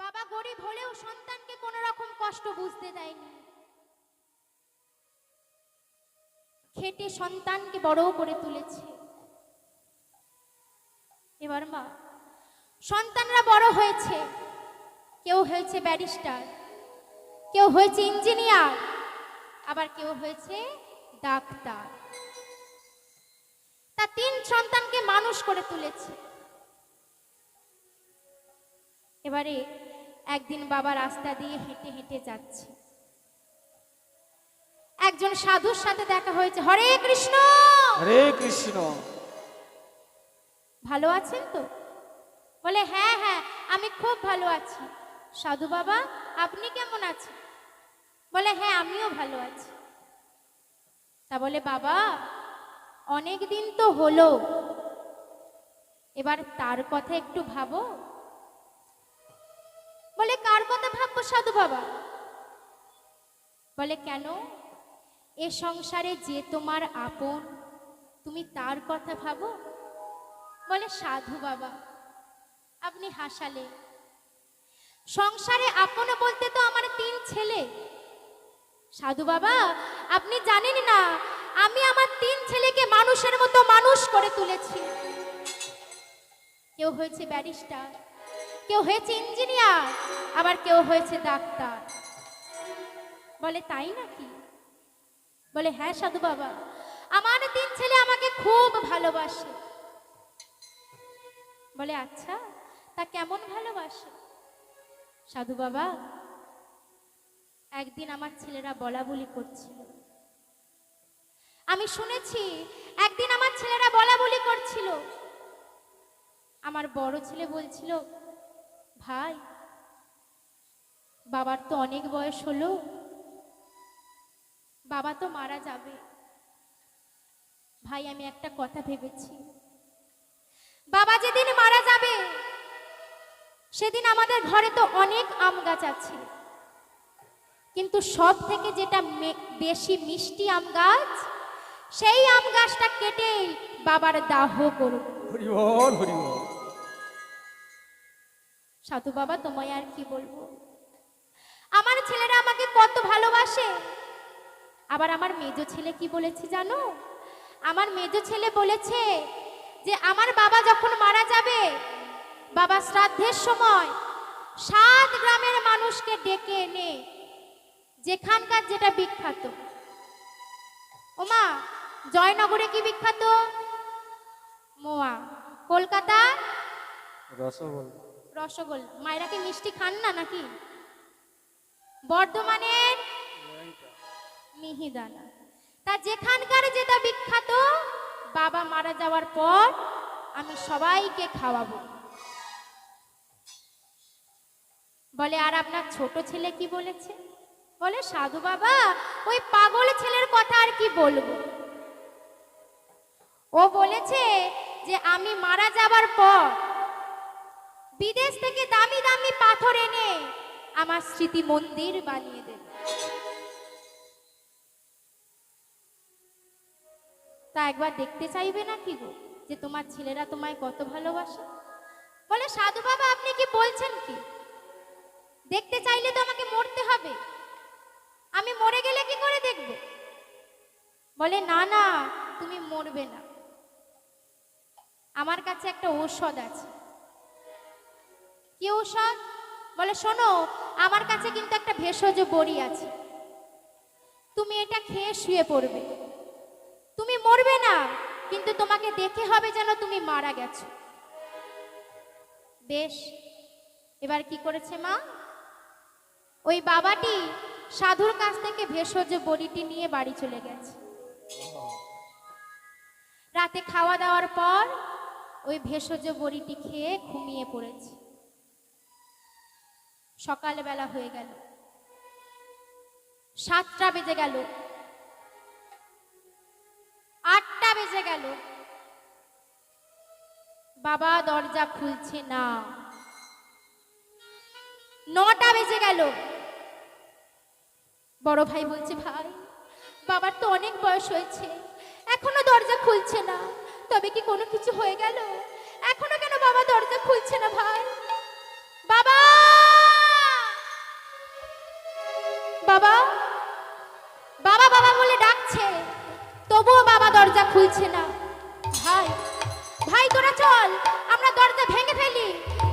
বাবা গরিব হলেও সন্তানকে কোনো রকম কষ্ট বুঝতে দেয়নি, খেটে সন্তানকে বড় করে তুলেছে। এবার মা, সন্তানরা বড় হয়েছে, কেউ হয়েছে ব্যারিস্টার, কেউ হয়েছে ইঞ্জিনিয়ার, আবার কেউ হয়েছে ডাক্তার। তা 3 সন্তানকে মানুষ করে তুলেছে। এবারে একদিন বাবা রাস্তা দিয়ে হেঁটে হেঁটে যাচ্ছে, একজন সাধুর সাথে দেখা হয়েছে। হরে কৃষ্ণ। হরে কৃষ্ণ। ভালো আছেন তো? বলে হ্যাঁ হ্যাঁ, আমি খুব ভালো আছি। সাধু বাবা, আপনি কেমন আছেন? বলে হ্যাঁ, আমিও ভালো আছি। তা বলে বাবা, অনেক দিন তো হলো, এবার তার কথা একটু ভাবো। বলে কার কথা ভাববো সাধু বাবা? বলে কেন, এ সংসারে যে তোমার আপন, তুমি তার কথা ভাবো। বলে সাধু বাবা, আপনি হাসালে। সংসারে আপন বলতে তো আমার 3 ছেলে। সাধু বাবা, আপনি জানেন না, আমি আমার 3 ছেলেকে মানুষের মতো মানুষ করে তুলেছি। কেউ হয়েছে ব্যারিস্টার, কেউ হয়েছে ইঞ্জিনিয়ার, আবার কেউ হয়েছে ডাক্তার। বলে তাই নাকি? বলে হ্যাঁ সাধু বাবা, আমার 3 ছেলে আমাকে খুব ভালোবাসে। বলে আচ্ছা, তা কেমন ভালোবাসে? সাধু বাবা, একদিন আমার ছেলেরা বলা বলি করছিল, আমি শুনেছি একদিন আমার ছেলেরা বলা বলি করছিল। আমার বড় ছেলে বলছিল, ভাই, বাবার তো অনেক বয়স হলো, বাবা তো মারা যাবে। ভাই, আমি একটা কথা ভেবেছি, বাবা যেদিন মারা যাবে সেদিন আমাদের ঘরে তো অনেক আম গাছ আছে, কিন্তু সব থেকে যেটা বেশি মিষ্টি আম গাছ, সেই আম গাছটা কেটে বাবার দাহ করব। হরি বল, হরি বল। সাধু বাবা, তোমায় আর কি বলবো, আমার ছেলেরা আমাকে কত ভালোবাসে। আবার আমার মেজো ছেলে কি বলেছে জানো? আমার মেজো ছেলে বলেছে যে আমার বাবা যখন মারা যাবে, বাবা শ্রাদ্ধের সময় 7 গ্রামের মানুষকে ডেকে এনে, যেখানকার যেটা বিখ্যাত। ওমা, জয়নগরে কি বিখ্যাত? মোয়া। কলকাতা রসগোল্লা। রসগোল্লা। মায়েরা কি মিষ্টি খান না নাকি? বর্ধমানের মিহিদানা। তা যেখানকার যেটা বিখ্যাত, বাবা মারা যাওয়ার পর আমি সবাইকে খাওয়াবো। বলে আর আপনার ছোট ছেলে কি বলেছে? বলে সাধু বাবা, ওই পাগল ছেলের কথা আর কি বলবো। ও বলেছে যে আমি মারা যাবার পর বিদেশ থেকে দামি দামি পাথর এনে আমার স্মৃতি মন্দির বানিয়ে দেবে। তা একবার দেখতে চাইবে না কি গো, যে তোমার ছেলেরা তোমায় কত ভালোবাসে? বলে সাধু বাবা, আপনি কি বলছেন কি? দেখতে চাইলে তো আমাকে মরতে হবে, আমি মরে গেলে কি করে দেখব? বলে না না, তুমি মরবে না, আমার কাছে একটা ঔষধ আছে। কি ঔষধ? বলে শোনো, আমার কাছে কিন্তু একটা ভেষজ বড়ি আছে, তুমি এটা খেয়ে শুয়ে পড়বে, তুমি মরবে না, কিন্তু তোমাকে দেখে হবে যেন তুমি মারা গেছো। বেশ, এবার কি করেছে মা? ওই বাবাটি সাধুর কাছ থেকে ভেষজ বড়িটি নিয়ে বাড়ি চলে গেছে। রাতে খাওয়া দাওয়ার পর ওই ভেষজ বড়িটি খেয়ে ঘুমিয়ে পড়েছে। সকালবেলা হয়ে গেল, 7টা বেজে গেল, 8টা বেজে গেল, বাবা দরজা খুলছে না। 9টা বেজে গেল, বড় ভাই বলছে, ভাই, বাবার তো অনেক বয়স হয়েছে, এখনো দরজা খুলছে না, তবে কি কোনো কিছু হয়ে গেল? এখনো কেন বাবা দরজা খুলছে না? ভাই, বাবা, বাবা বাবা বাবা বলে ডাকছে, তবুও বাবা দরজা খুলছে না। ভাই ভাই তোরা চল, আমরা দরজা ভেঙে ফেলি,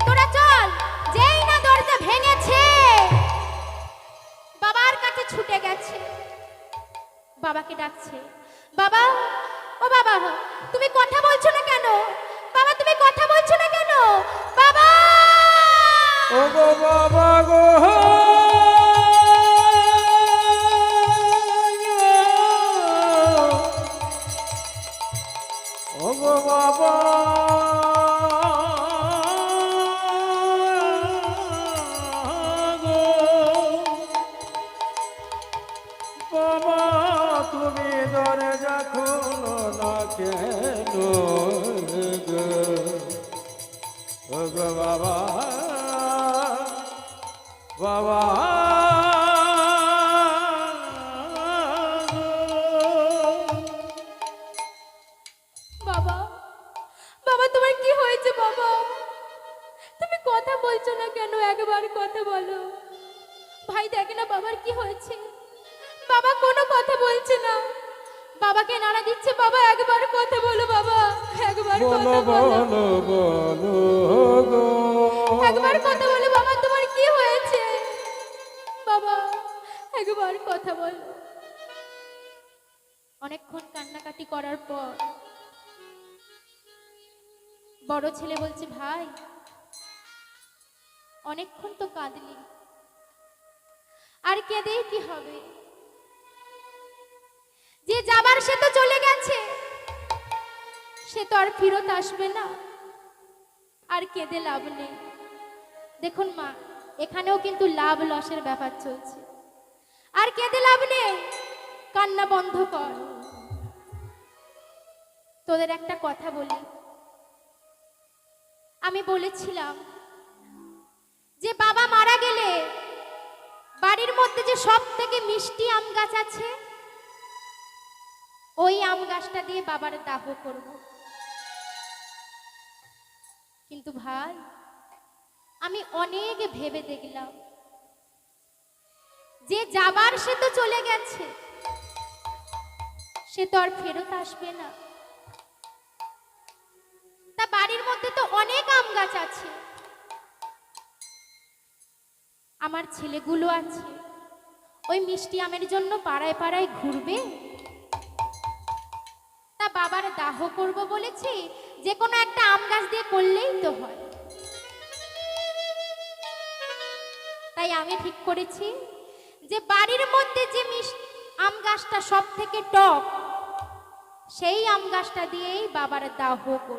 তোরা চল। যেই না দরজা ভেঙেছে, বাবার কাছে ছুটে গেছে, বাবাকে ডাকছে, বাবা ও বাবা তুমি কথা বলছো না কেন? বাবা তুমি কথা বলছো না কেন? বাবা ও গো বাবা গো, ও গো বাবা গো, বাবা তুমি দরজা খোলো না কেন গো, ও গো বাবা বাবা বাবা বাবা তোমার কি হয়েছে বাবা? তুমি কথা বলছো না কেন? একবার কথা বলো। ভাই দেখে না বাবার কি হয়েছে। বাবা কোনো কথা বলছে না, বাবাকে নাড়া দিচ্ছে। বাবা একবার কথা বলো, বাবা একবার বলো কথা বলো, বলো বলো গো, একবার কথা বলো। বাবা তোমার কি হয়েছে? বাবা একবার কথা বলো। অনেকক্ষণ কান্নাকাটি করার পর বড় ছেলে বলছে, ভাই অনেকক্ষণ তো কাঁদলি, আর কেঁদে কি হবে? যে যাবার সে তো চলে গেছে, সে তো আর ফিরত আসবে না, আর কেঁদে লাভ নেই। দেখুন মা, এখানেও কিন্তু লাভ লসের ব্যাপার চলছে। আর কেঁদে লাভ নেই, কান্না বন্ধ কর। তোদের একটা কথা বলি, আমি বলেছিলাম যে বাবা মারা গেলে বাড়ির মধ্যে যে সব থেকে মিষ্টি আম গাছ আছে, ওই আম গাছটা দিয়ে বাবার দাহ করব। কিন্তু ভাই আমি অনেক ভেবে দেখলাম, যে যাবার সে তো চলে গেছে, সে তো আর ফেরত আসবে না। তা বাড়ির মধ্যে তো অনেক আম গাছ আছে, আমার ছেলেগুলো আছে, ওই মিষ্টি আমের জন্য পাড়ায় পাড়ায় ঘুরবে। তা বাবার দাহ করব বলেছি, যে কোনো একটা আম গাছ দিয়ে করলেই তো হয়। তাই আমি ঠিক করেছি যে বাড়ির মধ্যে যে আম গাছটা সব থেকে টক, সেই আম গাছটা দিয়েই বাবার দাহ করব।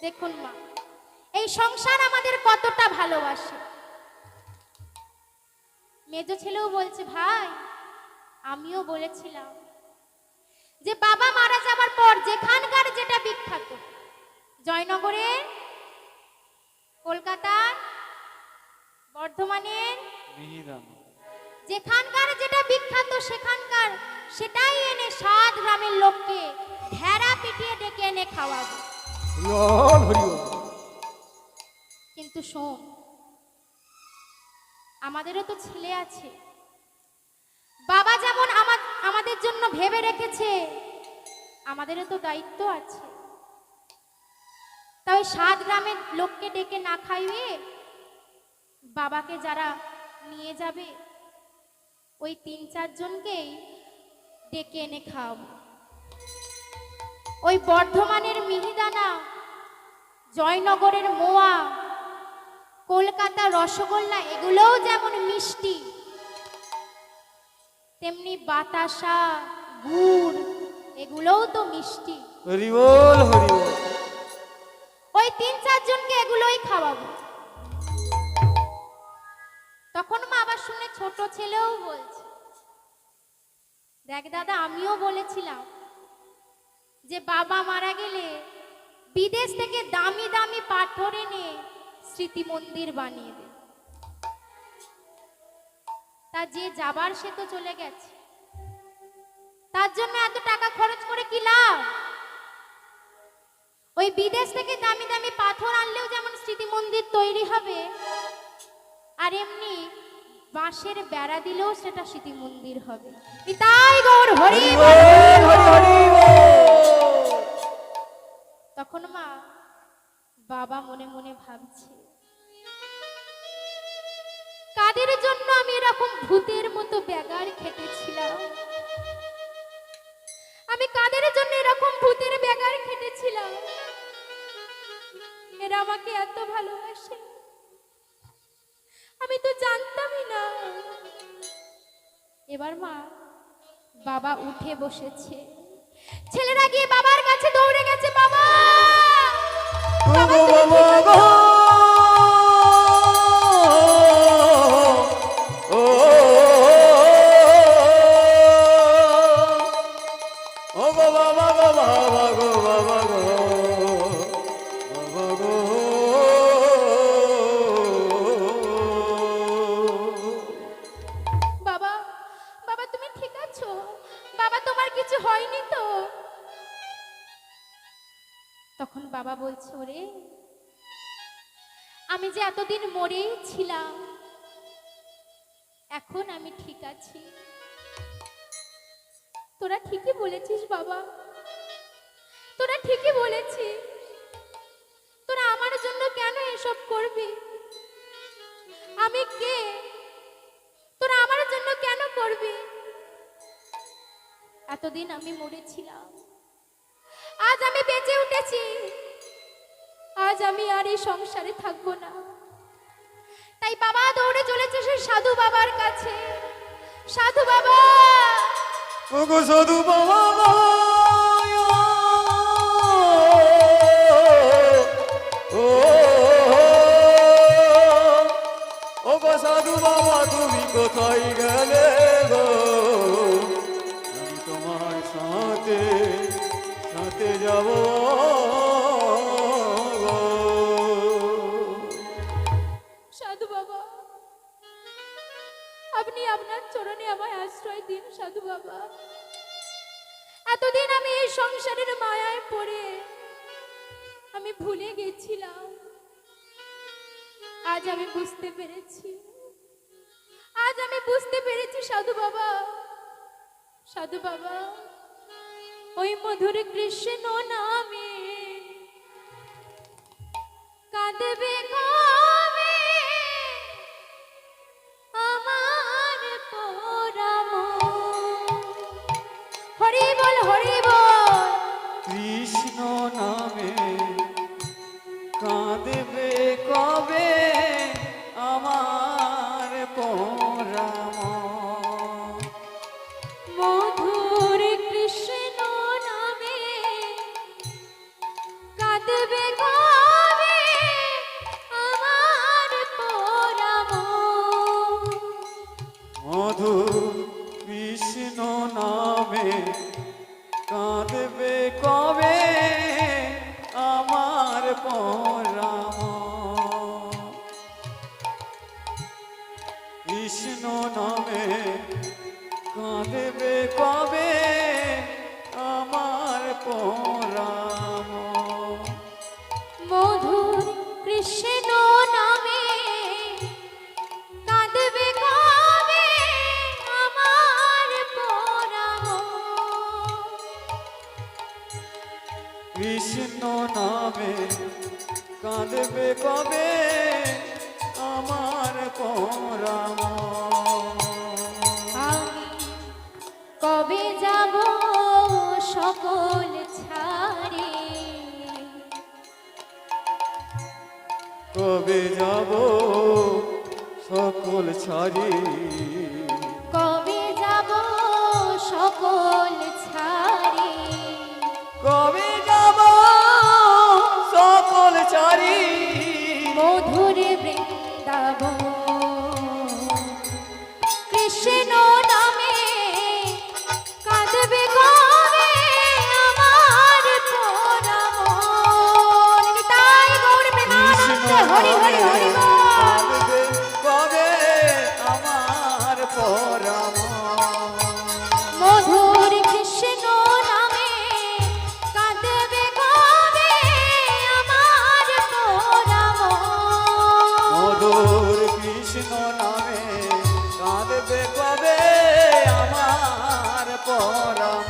দেখুন মা, এই সংসার আমাদের কতটা ভালোবাসে। মেজো ছেলেও বলছে, ভাই আমিও বলেছিলাম যে বাবা মারা যাবার পর যেখানকার যেটা বিখ্যাত, জয়নগরের, কলকাতার, বর্ধমানের, মিহিদানা যেখানকার যেটা বিখ্যাত সেখানকার সেটাই এনে 7 গ্রামের লোককে ঢেরা পিটিয়ে ডেকে এনে খাওয়াবো। হরিবল হরিবল। কিন্তু শোন, আমাদেরও তো ছেলে আছে, বাবা যেমন আমাদের জন্য ভেবে রেখেছে, আমাদেরও তো দায়িত্ব আছে। তাই 7 গ্রামের লোককে ডেকে না খাইয়ে বাবাকে যারা নিয়ে যাবে, ওই 3-4 জনকেই ডেকে এনে খাওয়াবো। ওই বর্ধমানের মিহিদানা, জয়নগরের মোয়া, কলকাতা রসগোল্লা, এগুলোও যেমন মিষ্টি, তেমনি বাতাসা, গুড়, এগুলোও তো মিষ্টি। হরিবল হরিবল। ওই 3-4 জনকে এগুলোই খাওয়াবো। তখন মা আবার শুনে ছোট ছেলেও বলছে, দেখ দাদা, আমিও বলেছিলাম যে বাবা মারা গেলে বিদেশ থেকে দামি দামি পাথর এনে স্মৃতি মন্দির বানিয়ে দে। তা যে যাবার সে তো চলে গেছে, তার জন্য এত টাকা খরচ করে কি লাভ? ওই বিদেশ থেকে দামি দামি পাথর আনলেও যেমন স্মৃতি মন্দির তৈরি হবে, আর এমনি বাঁশের বেড়া দিলেও সেটা স্মৃতি মন্দির হবে। নিতাই গৌর হরি বল। তখন মা বাবা মনে মনে ভাবছে, কাদের জন্য আমি এরকম ভূতের মতো ব্যাগার খেটেছিলাম, আমি কাদের জন্য এরকম ভূতের ব্যাগার খেটেছিলাম, এরা আমাকে এত ভালোবাসে, আমি তো জানতামই না। এবার মা বাবা উঠে বসেছে, ছেলেরা গিয়ে বাবার কাছে দৌড়ে গেছে, বাবা বাবা তুমি ঠিক আছো? বাবা বাবা তুমি ঠিক আছো? বাবা তোমার কিছু হয়নি তো? তখন বাবা বলছে, ওরে আমি যে এতদিন মরেই ছিলাম, এখন আমি ঠিক আছি। তোরা ঠিকই বলেছিস বাবা, তোরা ঠিকই বলেছিস। তোরা আমার জন্য কেন এসব করবি? আমি কে? তোরা আমার জন্য কেন করবি? এতদিন আমি মরেছিলাম, আজ আমি বেঁচে উঠেছি, আজ আমি আর এই সংসারে থাকবো না। তাই বাবা দৌড়ে চলেছে সেই সাধু বাবার কাছে। সাধু বাবা, ওগো সাধু বাবা, ওগো সাধু বাবা তুমি কোথায় গেলে গো? আমি তোমার সাথে সাথে যাব গো। সাধু বাবা, আপনি আপনার চরণে আমায় আশ্রয় দিন সাধু বাবা। এতদিন আমি এই সংসারের মায়ায় পড়ে আমি ভুলে গেছিলাম, আজ আমি বুঝতে পেরেছি, আজ আমি বুঝতে পেরেছি সাধু বাবা। সাধু বাবা, ওই মধুর কৃষ্ণ নামে কাঁদবে কবে আমার পরাম। হরি বল হরি বল। কৃষ্ণ নামে কাঁদবে কবে আমার পরাম। মধুর কৃষ্ণ নামে কাঁদবে কবে আমার পরাম। মধু কৃষ্ণ নামে কাঁদবে কবে আমার পরাম। কৃষ্ণ নামে কাঁদবে কবে আমার পরাম। মধুর কৃষ্ণ নামে কাঁদবে কবে আমার পরাম। কৃষ্ণ নামে কাঁদবে কবে আমার পরাম। আমি কবে যাব সকল ছাড়ে, কবে যাব সকল ছাড়ি। কবে যাব সকল ছাড়ে। কবে যাব সকল ছাড়ি। মধুর বৃন্দাবন কৃষ্ণ নামে কাঁদবে কবে আমার পরাম। নিতাই গৌর প্রেমানন্দে হরি হরি হরি বল। কাঁদবে কবে আমার পরাম। মধুর কৃষ্ণ নামে কাঁদবে কবে আমার পরাম। মধুর কৃষ্ণ পরাম।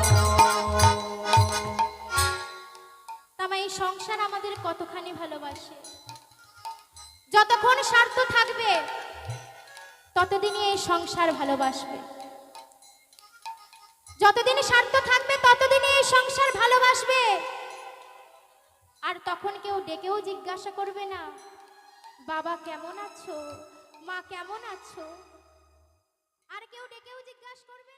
তামা এই সংসার আমাদের কতখানি ভালোবাসে। যতক্ষণ স্বার্থ থাকবে ততদিনই এই সংসার ভালোবাসবে। যতদিন স্বার্থ থাকবে ততদিনই এই সংসার ভালোবাসবে। আর তখন কেউ ডেকেও জিজ্ঞাসা করবে না বাবা কেমন আছো, মা কেমন আছো। আর কেউ ডেকেও জিজ্ঞাসা করবে